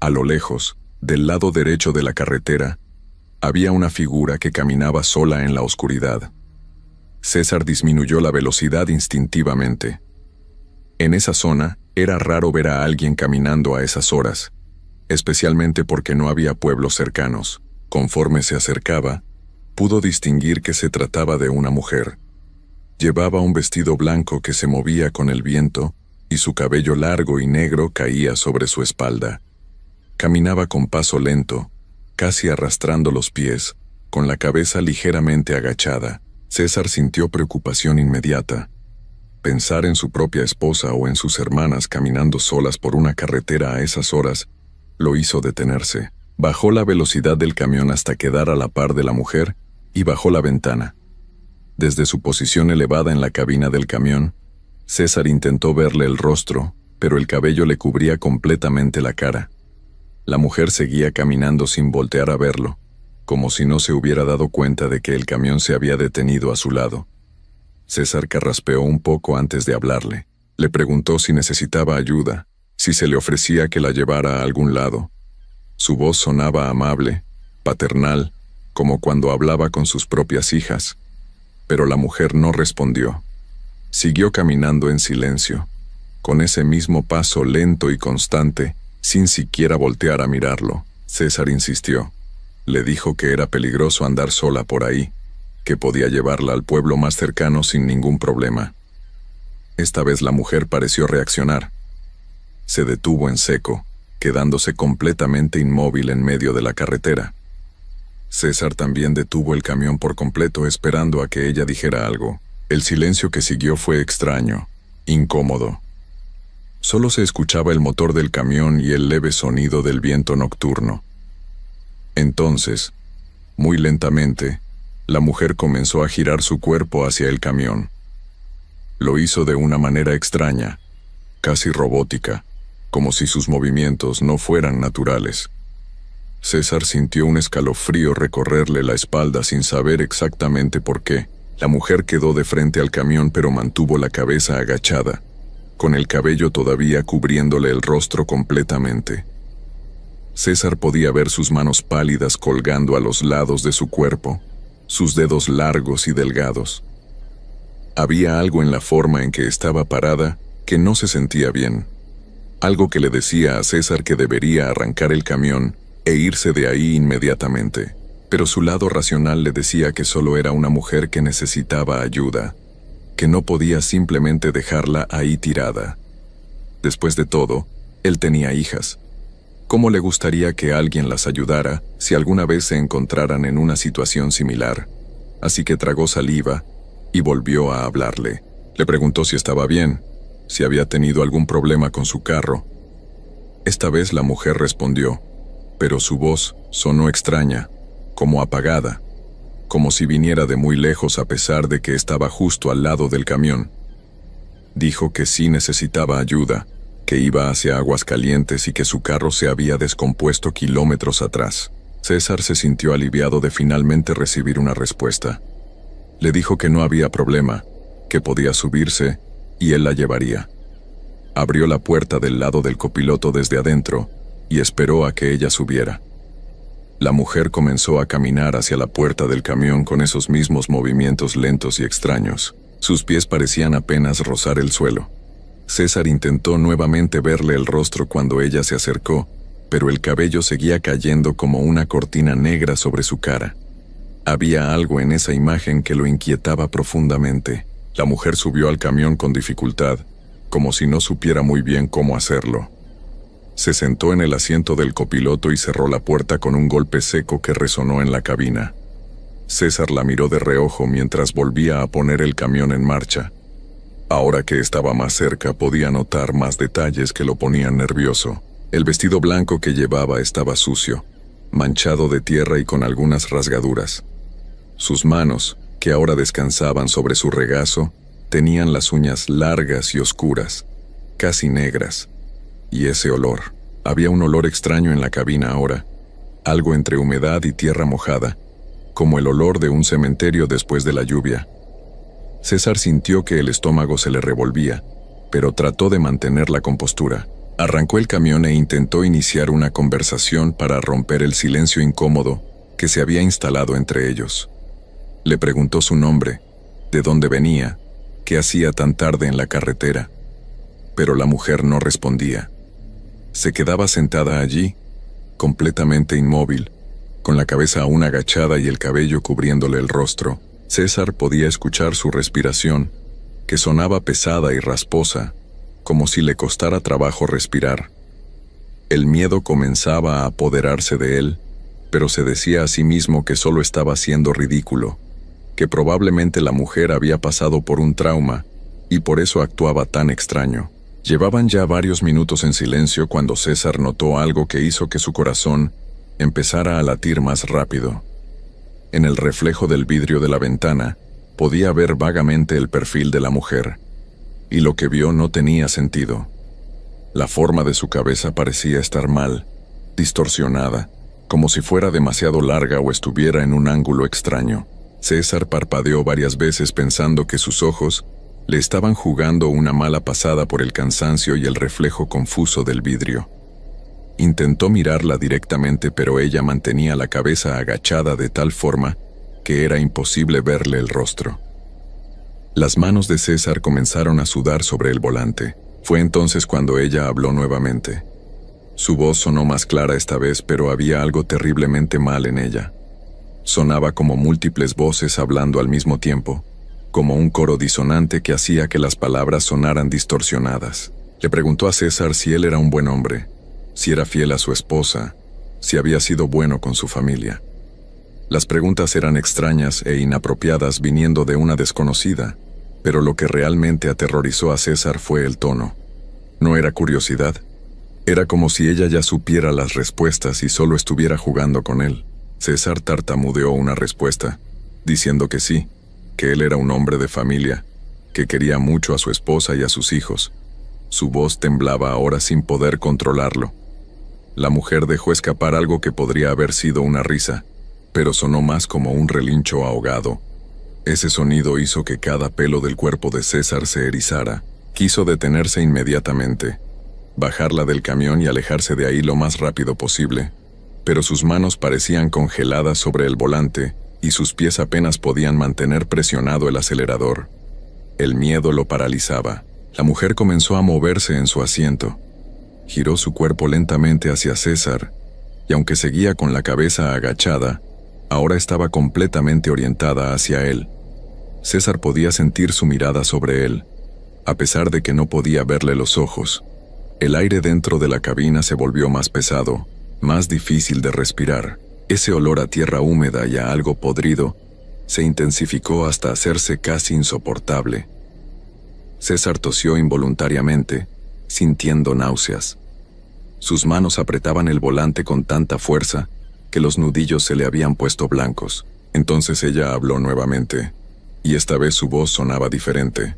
A lo lejos, del lado derecho de la carretera, había una figura que caminaba sola en la oscuridad. César disminuyó la velocidad instintivamente. En esa zona, era raro ver a alguien caminando a esas horas, especialmente porque no había pueblos cercanos. Conforme se acercaba, pudo distinguir que se trataba de una mujer. Llevaba un vestido blanco que se movía con el viento, y su cabello largo y negro caía sobre su espalda. Caminaba con paso lento, casi arrastrando los pies, con la cabeza ligeramente agachada. César sintió preocupación inmediata. Pensar en su propia esposa o en sus hermanas caminando solas por una carretera a esas horas lo hizo detenerse. Bajó la velocidad del camión hasta quedar a la par de la mujer y bajó la ventana. Desde su posición elevada en la cabina del camión, César intentó verle el rostro, pero el cabello le cubría completamente la cara. La mujer seguía caminando sin voltear a verlo, como si no se hubiera dado cuenta de que el camión se había detenido a su lado. César carraspeó un poco antes de hablarle. Le preguntó si necesitaba ayuda, si se le ofrecía que la llevara a algún lado. Su voz sonaba amable, paternal, como cuando hablaba con sus propias hijas. Pero la mujer no respondió. Siguió caminando en silencio, con ese mismo paso lento y constante, sin siquiera voltear a mirarlo. César insistió. Le dijo que era peligroso andar sola por ahí, que podía llevarla al pueblo más cercano sin ningún problema. Esta vez la mujer pareció reaccionar. Se detuvo en seco, quedándose completamente inmóvil en medio de la carretera. César también detuvo el camión por completo esperando a que ella dijera algo. El silencio que siguió fue extraño, incómodo. Solo se escuchaba el motor del camión y el leve sonido del viento nocturno. Entonces, muy lentamente, la mujer comenzó a girar su cuerpo hacia el camión. Lo hizo de una manera extraña, casi robótica, como si sus movimientos no fueran naturales. César sintió un escalofrío recorrerle la espalda sin saber exactamente por qué. La mujer quedó de frente al camión pero mantuvo la cabeza agachada, con el cabello todavía cubriéndole el rostro completamente. César podía ver sus manos pálidas colgando a los lados de su cuerpo, sus dedos largos y delgados. Había algo en la forma en que estaba parada que no se sentía bien. Algo que le decía a César que debería arrancar el camión e irse de ahí inmediatamente. Pero su lado racional le decía que solo era una mujer que necesitaba ayuda, que no podía simplemente dejarla ahí tirada. Después de todo, él tenía hijas. ¿Cómo le gustaría que alguien las ayudara si alguna vez se encontraran en una situación similar? Así que tragó saliva y volvió a hablarle. Le preguntó si estaba bien, si había tenido algún problema con su carro. Esta vez la mujer respondió, pero su voz sonó extraña, como apagada, como si viniera de muy lejos a pesar de que estaba justo al lado del camión. Dijo que sí necesitaba ayuda, que iba hacia Aguascalientes y que su carro se había descompuesto kilómetros atrás. César se sintió aliviado de finalmente recibir una respuesta. Le dijo que no había problema, que podía subirse y él la llevaría. Abrió la puerta del lado del copiloto desde adentro y esperó a que ella subiera. La mujer comenzó a caminar hacia la puerta del camión con esos mismos movimientos lentos y extraños. Sus pies parecían apenas rozar el suelo. César intentó nuevamente verle el rostro cuando ella se acercó, pero el cabello seguía cayendo como una cortina negra sobre su cara. Había algo en esa imagen que lo inquietaba profundamente. La mujer subió al camión con dificultad, como si no supiera muy bien cómo hacerlo. Se sentó en el asiento del copiloto y cerró la puerta con un golpe seco que resonó en la cabina. César la miró de reojo mientras volvía a poner el camión en marcha. Ahora que estaba más cerca podía notar más detalles que lo ponían nervioso. El vestido blanco que llevaba estaba sucio, manchado de tierra y con algunas rasgaduras. Sus manos, que ahora descansaban sobre su regazo, tenían las uñas largas y oscuras, casi negras. Y ese olor. Había un olor extraño en la cabina ahora, algo entre humedad y tierra mojada, como el olor de un cementerio después de la lluvia. César sintió que el estómago se le revolvía, pero trató de mantener la compostura. Arrancó el camión e intentó iniciar una conversación para romper el silencio incómodo que se había instalado entre ellos. Le preguntó su nombre, de dónde venía, qué hacía tan tarde en la carretera. Pero la mujer no respondía. Se quedaba sentada allí, completamente inmóvil, con la cabeza aún agachada y el cabello cubriéndole el rostro. César podía escuchar su respiración, que sonaba pesada y rasposa, como si le costara trabajo respirar. El miedo comenzaba a apoderarse de él, pero se decía a sí mismo que solo estaba siendo ridículo, que probablemente la mujer había pasado por un trauma y por eso actuaba tan extraño. Llevaban ya varios minutos en silencio cuando César notó algo que hizo que su corazón empezara a latir más rápido. En el reflejo del vidrio de la ventana, podía ver vagamente el perfil de la mujer, y lo que vio no tenía sentido. La forma de su cabeza parecía estar mal, distorsionada, como si fuera demasiado larga o estuviera en un ángulo extraño. César parpadeó varias veces pensando que sus ojos le estaban jugando una mala pasada por el cansancio y el reflejo confuso del vidrio. Intentó mirarla directamente, pero ella mantenía la cabeza agachada de tal forma que era imposible verle el rostro. Las manos de César comenzaron a sudar sobre el volante. Fue entonces cuando ella habló nuevamente. Su voz sonó más clara esta vez, pero había algo terriblemente mal en ella. Sonaba como múltiples voces hablando al mismo tiempo, como un coro disonante que hacía que las palabras sonaran distorsionadas. Le preguntó a César si él era un buen hombre, si era fiel a su esposa, si había sido bueno con su familia. Las preguntas eran extrañas e inapropiadas viniendo de una desconocida, pero lo que realmente aterrorizó a César fue el tono. No era curiosidad. Era como si ella ya supiera las respuestas y solo estuviera jugando con él. César tartamudeó una respuesta, diciendo que sí, que él era un hombre de familia, que quería mucho a su esposa y a sus hijos. Su voz temblaba ahora sin poder controlarlo. La mujer dejó escapar algo que podría haber sido una risa, pero sonó más como un relincho ahogado. Ese sonido hizo que cada pelo del cuerpo de César se erizara. Quiso detenerse inmediatamente, bajarla del camión y alejarse de ahí lo más rápido posible, pero sus manos parecían congeladas sobre el volante y sus pies apenas podían mantener presionado el acelerador. El miedo lo paralizaba. La mujer comenzó a moverse en su asiento. Giró su cuerpo lentamente hacia César, y aunque seguía con la cabeza agachada, ahora estaba completamente orientada hacia él. César podía sentir su mirada sobre él, a pesar de que no podía verle los ojos. El aire dentro de la cabina se volvió más pesado, más difícil de respirar. Ese olor a tierra húmeda y a algo podrido se intensificó hasta hacerse casi insoportable. César tosió involuntariamente, sintiendo náuseas. Sus manos apretaban el volante con tanta fuerza que los nudillos se le habían puesto blancos. Entonces ella habló nuevamente, y esta vez su voz sonaba diferente,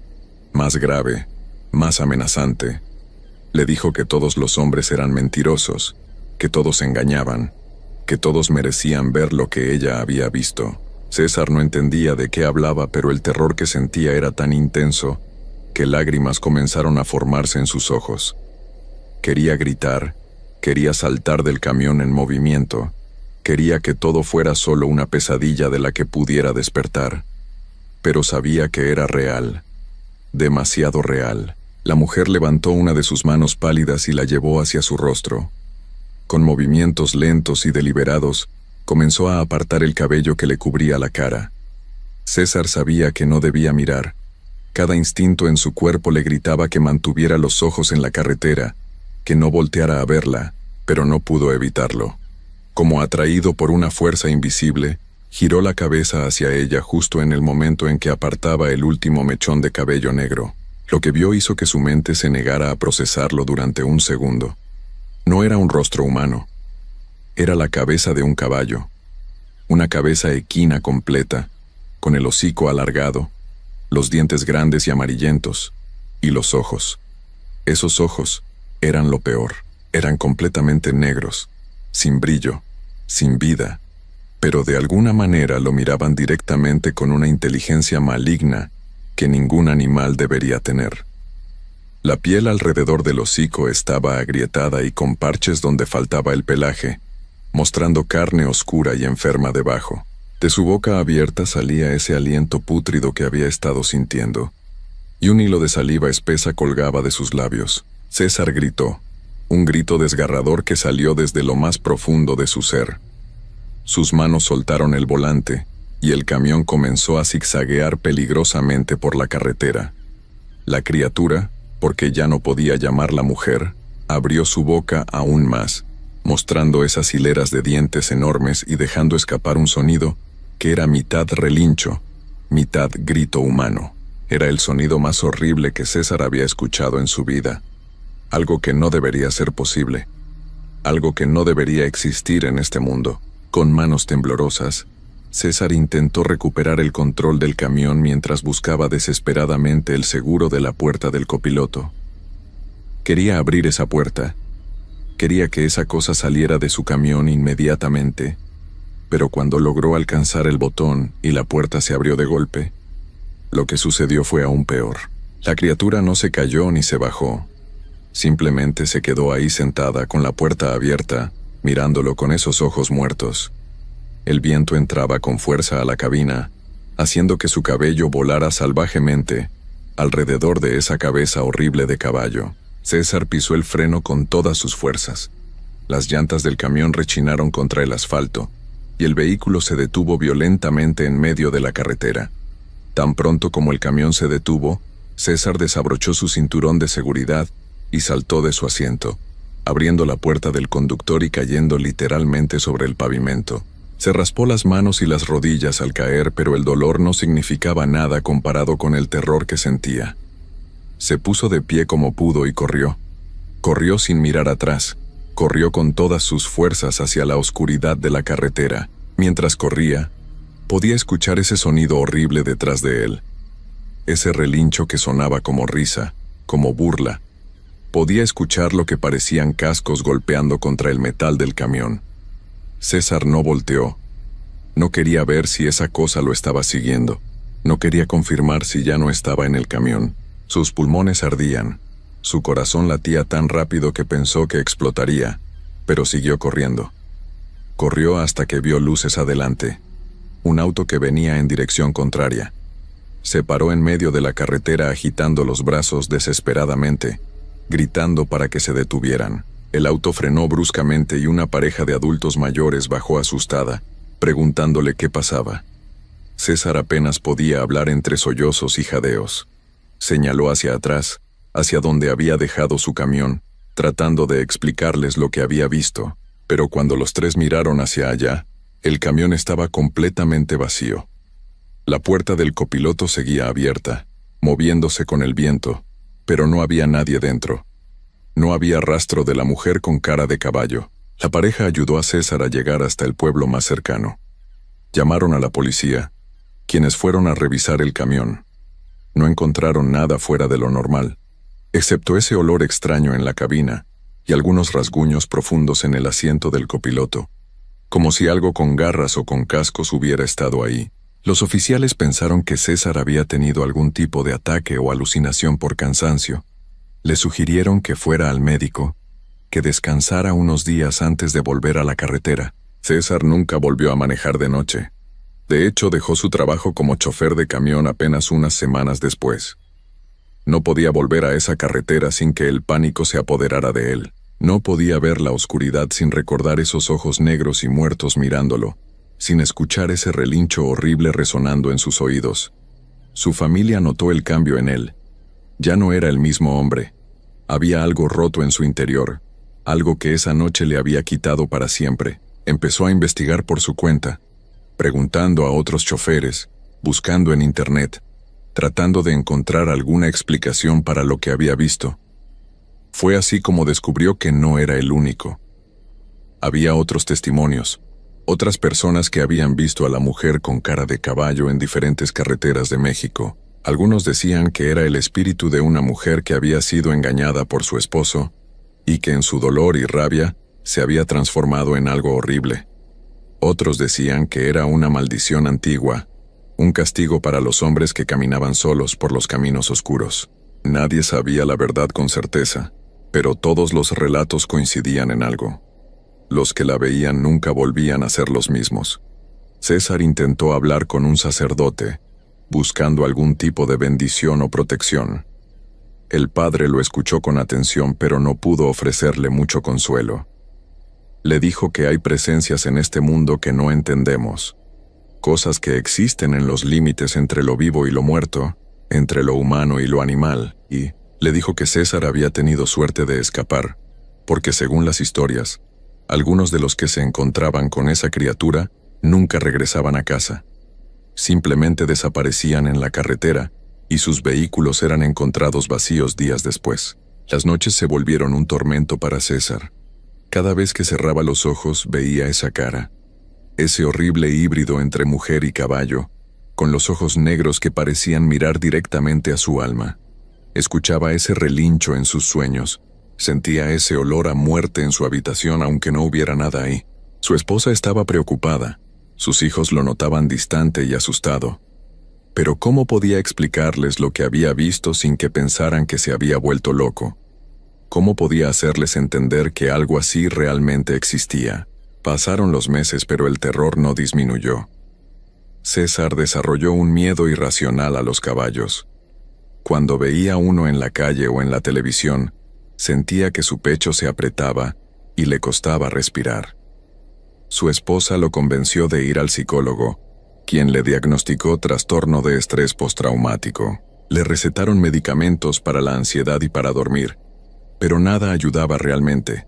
más grave, más amenazante. Le dijo que todos los hombres eran mentirosos, que todos engañaban, que todos merecían ver lo que ella había visto. César no entendía de qué hablaba, pero el terror que sentía era tan intenso que lágrimas comenzaron a formarse en sus ojos. Quería gritar, quería saltar del camión en movimiento, quería que todo fuera solo una pesadilla de la que pudiera despertar, pero sabía que era real, demasiado real. La mujer levantó una de sus manos pálidas y la llevó hacia su rostro. Con movimientos lentos y deliberados, comenzó a apartar el cabello que le cubría la cara. César sabía que no debía mirar. Cada instinto en su cuerpo le gritaba que mantuviera los ojos en la carretera, que no volteara a verla, pero no pudo evitarlo. Como atraído por una fuerza invisible, giró la cabeza hacia ella justo en el momento en que apartaba el último mechón de cabello negro. Lo que vio hizo que su mente se negara a procesarlo durante un segundo. No era un rostro humano. Era la cabeza de un caballo. Una cabeza equina completa, con el hocico alargado, los dientes grandes y amarillentos, y los ojos. Esos ojos eran lo peor. Eran completamente negros, sin brillo, sin vida, pero de alguna manera lo miraban directamente con una inteligencia maligna que ningún animal debería tener. La piel alrededor del hocico estaba agrietada y con parches donde faltaba el pelaje, mostrando carne oscura y enferma debajo. De su boca abierta salía ese aliento pútrido que había estado sintiendo, y un hilo de saliva espesa colgaba de sus labios. César gritó, un grito desgarrador que salió desde lo más profundo de su ser. Sus manos soltaron el volante, y el camión comenzó a zigzaguear peligrosamente por la carretera. La criatura, porque ya no podía llamarla mujer, abrió su boca aún más, mostrando esas hileras de dientes enormes y dejando escapar un sonido que era mitad relincho, mitad grito humano. Era el sonido más horrible que César había escuchado en su vida. Algo que no debería ser posible. Algo que no debería existir en este mundo. Con manos temblorosas, César intentó recuperar el control del camión mientras buscaba desesperadamente el seguro de la puerta del copiloto. Quería abrir esa puerta. Quería que esa cosa saliera de su camión inmediatamente, pero cuando logró alcanzar el botón y la puerta se abrió de golpe, lo que sucedió fue aún peor. La criatura no se cayó ni se bajó. Simplemente se quedó ahí sentada con la puerta abierta, mirándolo con esos ojos muertos. El viento entraba con fuerza a la cabina, haciendo que su cabello volara salvajemente alrededor de esa cabeza horrible de caballo. César pisó el freno con todas sus fuerzas. Las llantas del camión rechinaron contra el asfalto, y el vehículo se detuvo violentamente en medio de la carretera. Tan pronto como el camión se detuvo, César desabrochó su cinturón de seguridad y saltó de su asiento, abriendo la puerta del conductor y cayendo literalmente sobre el pavimento. Se raspó las manos y las rodillas al caer, pero el dolor no significaba nada comparado con el terror que sentía. Se puso de pie como pudo y corrió. Corrió sin mirar atrás. Corrió con todas sus fuerzas hacia la oscuridad de la carretera. Mientras corría, podía escuchar ese sonido horrible detrás de él. Ese relincho que sonaba como risa, como burla. Podía escuchar lo que parecían cascos golpeando contra el metal del camión. César no volteó. No quería ver si esa cosa lo estaba siguiendo. No quería confirmar si ya no estaba en el camión. Sus pulmones ardían. Su corazón latía tan rápido que pensó que explotaría, pero siguió corriendo. Corrió hasta que vio luces adelante. Un auto que venía en dirección contraria. Se paró en medio de la carretera agitando los brazos desesperadamente, gritando para que se detuvieran. El auto frenó bruscamente y una pareja de adultos mayores bajó asustada, preguntándole qué pasaba. César apenas podía hablar entre sollozos y jadeos. Señaló hacia atrás, hacia donde había dejado su camión, tratando de explicarles lo que había visto, pero cuando los tres miraron hacia allá, el camión estaba completamente vacío. La puerta del copiloto seguía abierta, moviéndose con el viento, pero no había nadie dentro. No había rastro de la mujer con cara de caballo. La pareja ayudó a César a llegar hasta el pueblo más cercano. Llamaron a la policía, quienes fueron a revisar el camión. No encontraron nada fuera de lo normal, excepto ese olor extraño en la cabina y algunos rasguños profundos en el asiento del copiloto, como si algo con garras o con cascos hubiera estado ahí. Los oficiales pensaron que César había tenido algún tipo de ataque o alucinación por cansancio. Le sugirieron que fuera al médico, que descansara unos días antes de volver a la carretera. César nunca volvió a manejar de noche. De hecho, dejó su trabajo como chofer de camión apenas unas semanas después. No podía volver a esa carretera sin que el pánico se apoderara de él. No podía ver la oscuridad sin recordar esos ojos negros y muertos mirándolo, sin escuchar ese relincho horrible resonando en sus oídos. Su familia notó el cambio en él. Ya no era el mismo hombre. Había algo roto en su interior, algo que esa noche le había quitado para siempre. Empezó a investigar por su cuenta, preguntando a otros choferes, buscando en internet, tratando de encontrar alguna explicación para lo que había visto. Fue así como descubrió que no era el único. Había otros testimonios, otras personas que habían visto a la mujer con cara de caballo en diferentes carreteras de México. Algunos decían que era el espíritu de una mujer que había sido engañada por su esposo y que en su dolor y rabia se había transformado en algo horrible. Otros decían que era una maldición antigua, un castigo para los hombres que caminaban solos por los caminos oscuros. Nadie sabía la verdad con certeza, pero todos los relatos coincidían en algo. Los que la veían nunca volvían a ser los mismos. César intentó hablar con un sacerdote, buscando algún tipo de bendición o protección. El padre lo escuchó con atención, pero no pudo ofrecerle mucho consuelo. Le dijo que hay presencias en este mundo que no entendemos, cosas que existen en los límites entre lo vivo y lo muerto, entre lo humano y lo animal, y le dijo que César había tenido suerte de escapar, porque según las historias, algunos de los que se encontraban con esa criatura nunca regresaban a casa. Simplemente desaparecían en la carretera y sus vehículos eran encontrados vacíos días después. Las noches se volvieron un tormento para César. Cada vez que cerraba los ojos veía esa cara. ese horrible híbrido entre mujer y caballo, con los ojos negros que parecían mirar directamente a su alma. Escuchaba ese relincho en sus sueños, sentía ese olor a muerte en su habitación aunque no hubiera nada ahí. Su esposa estaba preocupada, sus hijos lo notaban distante y asustado. Pero ¿cómo podía explicarles lo que había visto sin que pensaran que se había vuelto loco? ¿Cómo podía hacerles entender que algo así realmente existía? Pasaron los meses, pero el terror no disminuyó. César desarrolló un miedo irracional a los caballos. Cuando veía uno en la calle o en la televisión, sentía que su pecho se apretaba y le costaba respirar. Su esposa lo convenció de ir al psicólogo, quien le diagnosticó trastorno de estrés postraumático. Le recetaron medicamentos para la ansiedad y para dormir, pero nada ayudaba realmente,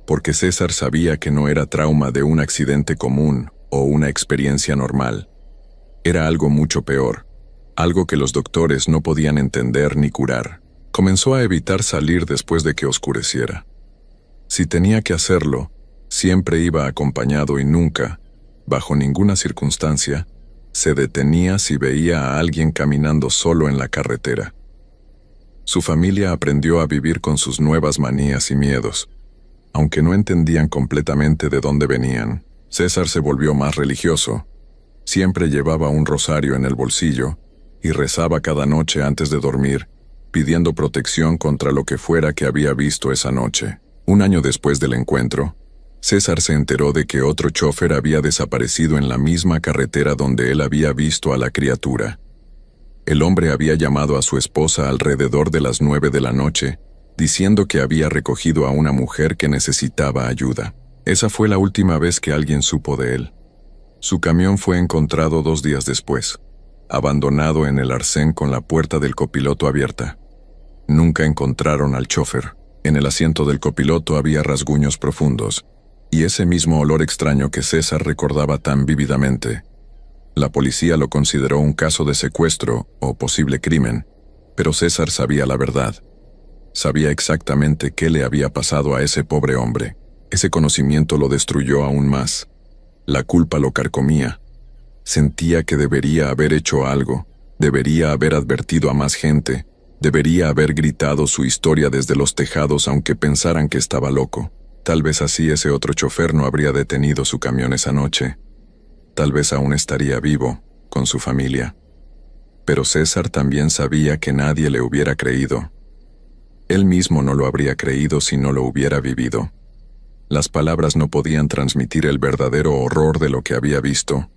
porque César sabía que no era trauma de un accidente común o una experiencia normal. Era algo mucho peor, algo que los doctores no podían entender ni curar. Comenzó a evitar salir después de que oscureciera. Si tenía que hacerlo, siempre iba acompañado y nunca, bajo ninguna circunstancia, se detenía si veía a alguien caminando solo en la carretera. Su familia aprendió a vivir con sus nuevas manías y miedos. Aunque no entendían completamente de dónde venían, César se volvió más religioso. Siempre llevaba un rosario en el bolsillo y rezaba cada noche antes de dormir, pidiendo protección contra lo que fuera que había visto esa noche. Un año después del encuentro, César se enteró de que otro chofer había desaparecido en la misma carretera donde él había visto a la criatura. El hombre había llamado a su esposa alrededor de las 9 de la noche, diciendo que había recogido a una mujer que necesitaba ayuda. Esa fue la última vez que alguien supo de él. Su camión fue encontrado 2 días después, abandonado en el arcén con la puerta del copiloto abierta. Nunca encontraron al chofer. En el asiento del copiloto había rasguños profundos, y ese mismo olor extraño que César recordaba tan vívidamente. La policía lo consideró un caso de secuestro o posible crimen, pero César sabía la verdad. Sabía exactamente qué le había pasado a ese pobre hombre. Ese conocimiento lo destruyó aún más. La culpa lo carcomía. Sentía que debería haber hecho algo, debería haber advertido a más gente, debería haber gritado su historia desde los tejados aunque pensaran que estaba loco. Tal vez así ese otro chofer no habría detenido su camión esa noche. Tal vez aún estaría vivo, con su familia. Pero César también sabía que nadie le hubiera creído. Él mismo no lo habría creído si no lo hubiera vivido. Las palabras no podían transmitir el verdadero horror de lo que había visto.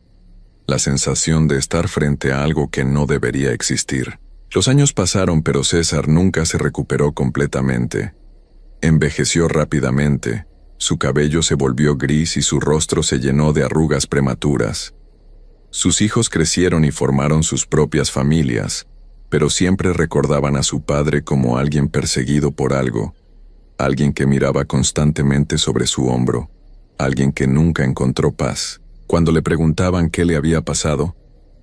La sensación de estar frente a algo que no debería existir. Los años pasaron, pero César nunca se recuperó completamente. Envejeció rápidamente, su cabello se volvió gris y su rostro se llenó de arrugas prematuras. Sus hijos crecieron y formaron sus propias familias, pero siempre recordaban a su padre como alguien perseguido por algo, alguien que miraba constantemente sobre su hombro, alguien que nunca encontró paz. Cuando le preguntaban qué le había pasado,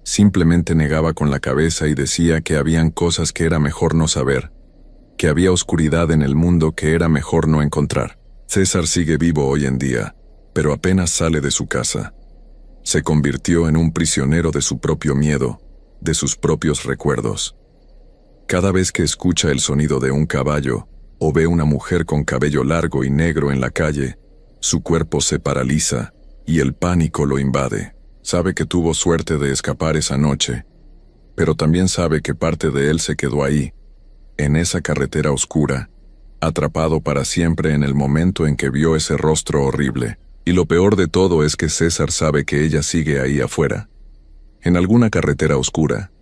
simplemente negaba con la cabeza y decía que habían cosas que era mejor no saber, que había oscuridad en el mundo que era mejor no encontrar. César sigue vivo hoy en día, pero apenas sale de su casa. Se convirtió en un prisionero de su propio miedo, de sus propios recuerdos. Cada vez que escucha el sonido de un caballo, o ve una mujer con cabello largo y negro en la calle, su cuerpo se paraliza, y el pánico lo invade. Sabe que tuvo suerte de escapar esa noche, pero también sabe que parte de él se quedó ahí, en esa carretera oscura, atrapado para siempre en el momento en que vio ese rostro horrible. Y lo peor de todo es que César sabe que ella sigue ahí afuera, en alguna carretera oscura,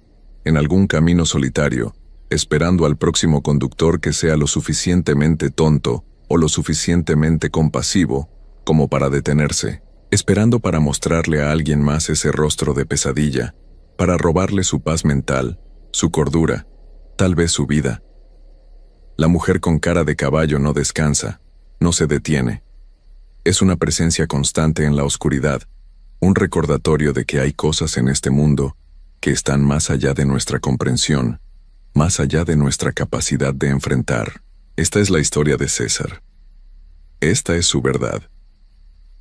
en algún camino solitario, esperando al próximo conductor que sea lo suficientemente tonto o lo suficientemente compasivo como para detenerse, esperando para mostrarle a alguien más ese rostro de pesadilla, para robarle su paz mental, su cordura, tal vez su vida. La mujer con cara de caballo no descansa, no se detiene. Es una presencia constante en la oscuridad, un recordatorio de que hay cosas en este mundo que están más allá de nuestra comprensión, más allá de nuestra capacidad de enfrentar. Esta es la historia de César. Esta es su verdad.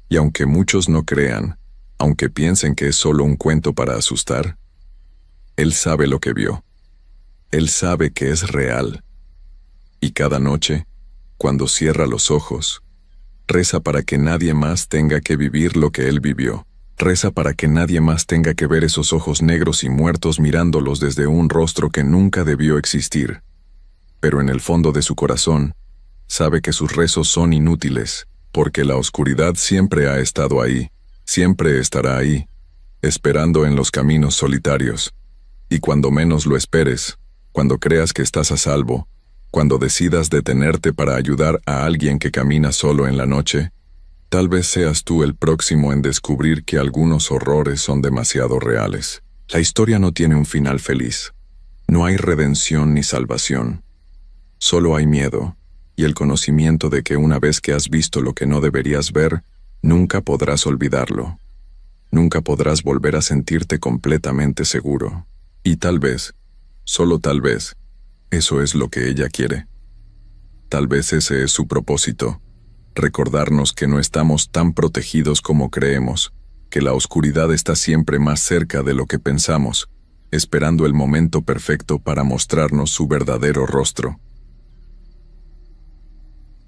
Y aunque muchos no crean, aunque piensen que es solo un cuento para asustar. Él sabe lo que vio. Él sabe que es real. Y cada noche, cuando cierra los ojos, reza para que nadie más tenga que vivir lo que él vivió. Reza para que nadie más tenga que ver esos ojos negros y muertos mirándolos desde un rostro que nunca debió existir. Pero en el fondo de su corazón, sabe que sus rezos son inútiles, porque la oscuridad siempre ha estado ahí, siempre estará ahí, esperando en los caminos solitarios. Y cuando menos lo esperes, cuando creas que estás a salvo, cuando decidas detenerte para ayudar a alguien que camina solo en la noche, tal vez seas tú el próximo en descubrir que algunos horrores son demasiado reales. La historia no tiene un final feliz. No hay redención ni salvación. Solo hay miedo, y el conocimiento de que una vez que has visto lo que no deberías ver, nunca podrás olvidarlo. Nunca podrás volver a sentirte completamente seguro. Y tal vez, solo tal vez, eso es lo que ella quiere. Tal vez ese es su propósito. Recordarnos que no estamos tan protegidos como creemos, que la oscuridad está siempre más cerca de lo que pensamos, esperando el momento perfecto para mostrarnos su verdadero rostro.